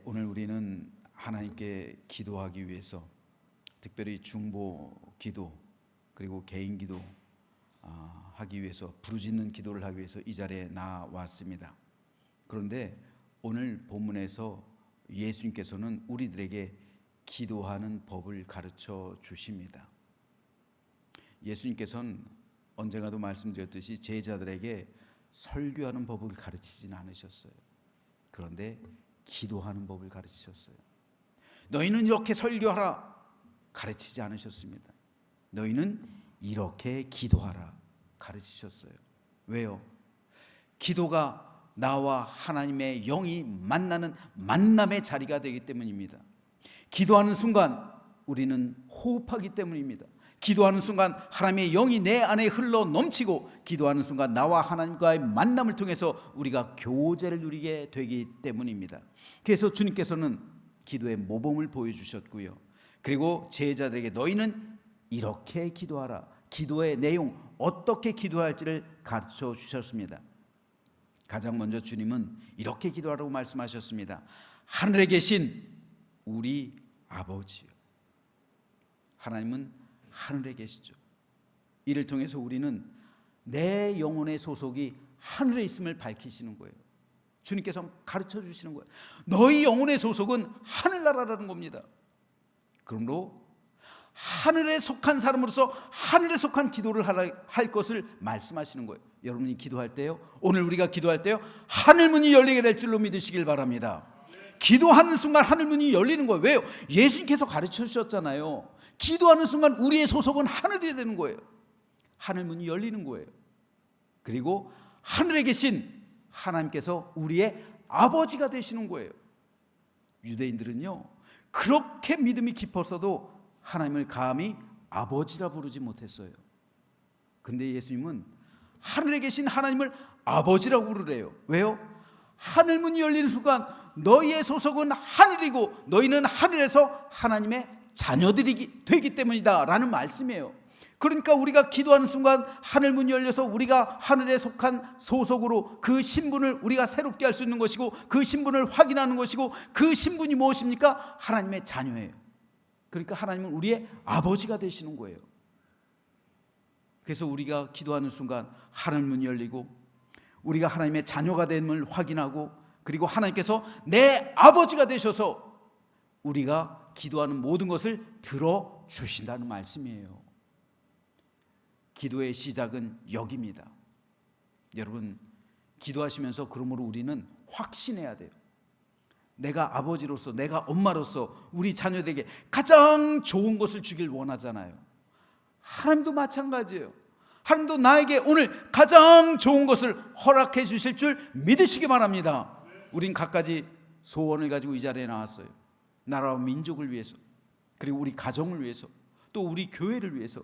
오늘 우리는 하나님께 기도하기 위해서 특별히 중보 기도 그리고 개인 기도 하기 위해서 부르짖는 기도를 하기 위해서 이 자리에 나왔습니다. 그런데 오늘 본문에서 예수님께서는 우리들에게 기도하는 법을 가르쳐 주십니다. 예수님께서는 언젠가도 말씀드렸듯이 제자들에게 설교하는 법을 가르치진 않으셨어요. 그런데 기도하는 법을 가르치셨어요. 너희는 이렇게 설교하라 가르치지 않으셨습니다. 너희는 이렇게 기도하라 가르치셨어요. 왜요? 기도가 나와 하나님의 영이 만나는 만남의 자리가 되기 때문입니다. 기도하는 순간 우리는 호흡하기 때문입니다. 기도하는 순간 하나님의 영이 내 안에 흘러 넘치고, 기도하는 순간 나와 하나님과의 만남을 통해서 우리가 교제를 누리게 되기 때문입니다. 그래서 주님께서는 기도의 모범을 보여주셨고요, 그리고 제자들에게 너희는 이렇게 기도하라, 기도의 내용, 어떻게 기도할지를 가르쳐 주셨습니다. 가장 먼저 주님은 이렇게 기도하라고 말씀하셨습니다. 하늘에 계신 우리 아버지요. 하나님은 하늘에 계시죠. 이를 통해서 우리는 내 영혼의 소속이 하늘에 있음을 밝히시는 거예요. 주님께서 가르쳐 주시는 거예요. 너희 영혼의 소속은 하늘나라라는 겁니다. 그러므로 하늘에 속한 사람으로서 하늘에 속한 기도를 할 것을 말씀하시는 거예요. 여러분이 기도할 때요, 오늘 우리가 기도할 때요, 하늘문이 열리게 될 줄로 믿으시길 바랍니다. 기도하는 순간 하늘문이 열리는 거예요. 왜요? 예수님께서 가르쳐 주셨잖아요. 기도하는 순간 우리의 소속은 하늘이 되는 거예요. 하늘문이 열리는 거예요. 그리고 하늘에 계신 하나님께서 우리의 아버지가 되시는 거예요. 유대인들은요, 그렇게 믿음이 깊었어도 하나님을 감히 아버지라 부르지 못했어요. 근데 예수님은 하늘에 계신 하나님을 아버지라고 부르래요. 왜요? 하늘문이 열리는 순간 너희의 소속은 하늘이고 너희는 하늘에서 하나님의 자녀들이 되기 때문이다 라는 말씀이에요. 그러니까 우리가 기도하는 순간 하늘문이 열려서 우리가 하늘에 속한 소속으로 그 신분을 우리가 새롭게 할 수 있는 것이고, 그 신분을 확인하는 것이고, 그 신분이 무엇입니까? 하나님의 자녀예요. 그러니까 하나님은 우리의 아버지가 되시는 거예요. 그래서 우리가 기도하는 순간 하늘문이 열리고 우리가 하나님의 자녀가 됨을 확인하고, 그리고 하나님께서 내 아버지가 되셔서 우리가 기도하는 모든 것을 들어주신다는 말씀이에요. 기도의 시작은 여기입니다. 여러분, 기도하시면서 그러므로 우리는 확신해야 돼요. 내가 아버지로서, 내가 엄마로서 우리 자녀들에게 가장 좋은 것을 주길 원하잖아요. 하나님도 마찬가지예요. 하나님도 나에게 오늘 가장 좋은 것을 허락해 주실 줄 믿으시기 바랍니다. 우린 갖가지 소원을 가지고 이 자리에 나왔어요. 나라와 민족을 위해서, 그리고 우리 가정을 위해서, 또 우리 교회를 위해서,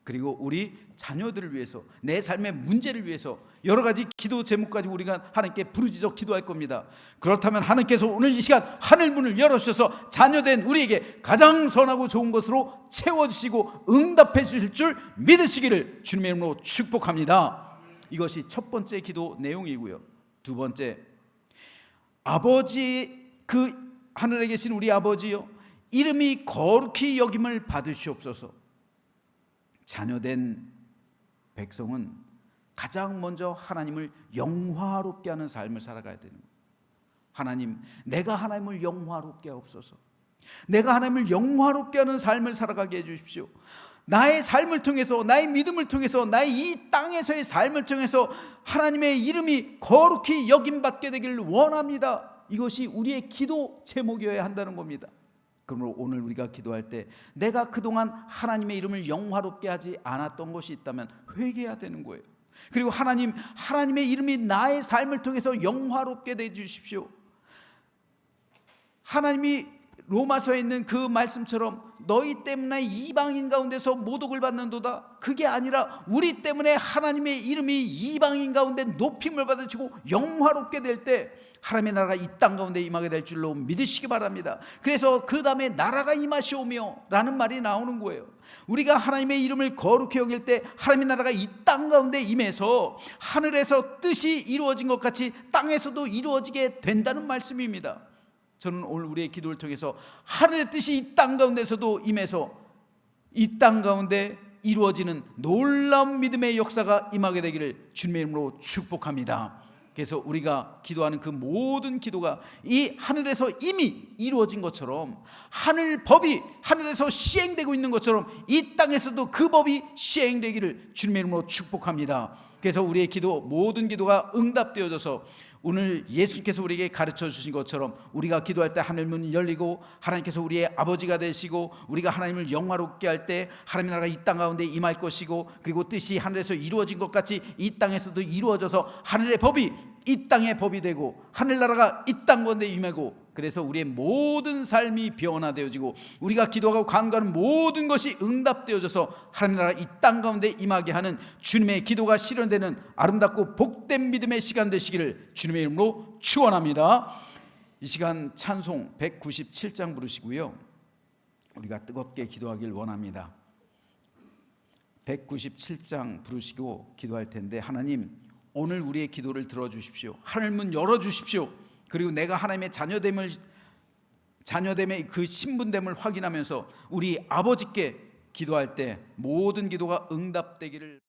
그리고 우리 자녀들을 위해서, 내 삶의 문제를 위해서 여러 가지 기도 제목 가지고 우리가 하나님께 부르짖어 기도할 겁니다. 그렇다면 하나님께서 오늘 이 시간 하늘문을 열어주셔서 자녀된 우리에게 가장 선하고 좋은 것으로 채워주시고 응답해 주실 줄 믿으시기를 주님의 이름으로 축복합니다. 이것이 첫 번째 기도 내용이고요. 두 번째, 아버지, 그 하늘에 계신 우리 아버지요, 이름이 거룩히 여김을 받으시옵소서. 자녀된 백성은 가장 먼저 하나님을 영화롭게 하는 삶을 살아가야 되는 거예요. 하나님, 내가 하나님을 영화롭게 하옵소서. 내가 하나님을 영화롭게 하는 삶을 살아가게 해주십시오. 나의 삶을 통해서, 나의 믿음을 통해서, 나의 이 땅에서의 삶을 통해서 하나님의 이름이 거룩히 여김받게 되길 원합니다. 이것이 우리의 기도 제목이어야 한다는 겁니다. 그러므로 오늘 우리가 기도할 때 내가 그동안 하나님의 이름을 영화롭게 하지 않았던 것이 있다면 회개해야 되는 거예요. 그리고 하나님의 이름이 나의 삶을 통해서 영화롭게 되 주십시오. 하나님이 로마서에 있는 그 말씀처럼 너희 때문에 이방인 가운데서 모독을 받는도다, 그게 아니라 우리 때문에 하나님의 이름이 이방인 가운데 높임을 받으시고 영화롭게 될 때 하나님의 나라가 이 땅 가운데 임하게 될 줄로 믿으시기 바랍니다. 그래서 그 다음에 나라가 임하시오며 라는 말이 나오는 거예요. 우리가 하나님의 이름을 거룩히 여길 때 하나님의 나라가 이 땅 가운데 임해서 하늘에서 뜻이 이루어진 것 같이 땅에서도 이루어지게 된다는 말씀입니다. 저는 오늘 우리의 기도를 통해서 하늘의 뜻이 이 땅 가운데서도 임해서 이 땅 가운데 이루어지는 놀라운 믿음의 역사가 임하게 되기를 주님의 이름으로 축복합니다. 그래서 우리가 기도하는 그 모든 기도가 이 하늘에서 이미 이루어진 것처럼, 하늘 법이 하늘에서 시행되고 있는 것처럼 이 땅에서도 그 법이 시행되기를 주님의 이름으로 축복합니다. 그래서 우리의 기도, 모든 기도가 응답되어져서 오늘 예수님께서 우리에게 가르쳐 주신 것처럼 우리가 기도할 때 하늘 문이 열리고 하나님께서 우리의 아버지가 되시고 우리가 하나님을 영화롭게 할 때 하나님의 나라가 이 땅 가운데 임할 것이고, 그리고 뜻이 하늘에서 이루어진 것 같이 이 땅에서도 이루어져서 하늘의 법이 이 땅의 법이 되고 하늘나라가 이 땅 가운데 임하고, 그래서 우리의 모든 삶이 변화되어지고 우리가 기도하고 간구하는 모든 것이 응답되어져서 하나님 나라가 이 땅 가운데 임하게 하는 주님의 기도가 실현되는 아름답고 복된 믿음의 시간 되시기를 주님의 이름으로 축원합니다. 이 시간 찬송 197장 부르시고요, 우리가 뜨겁게 기도하길 원합니다. 197장 부르시고 기도할 텐데, 하나님 오늘 우리의 기도를 들어주십시오. 하늘문 열어주십시오. 그리고 내가 하나님의 자녀됨의 그 신분됨을 확인하면서 우리 아버지께 기도할 때 모든 기도가 응답되기를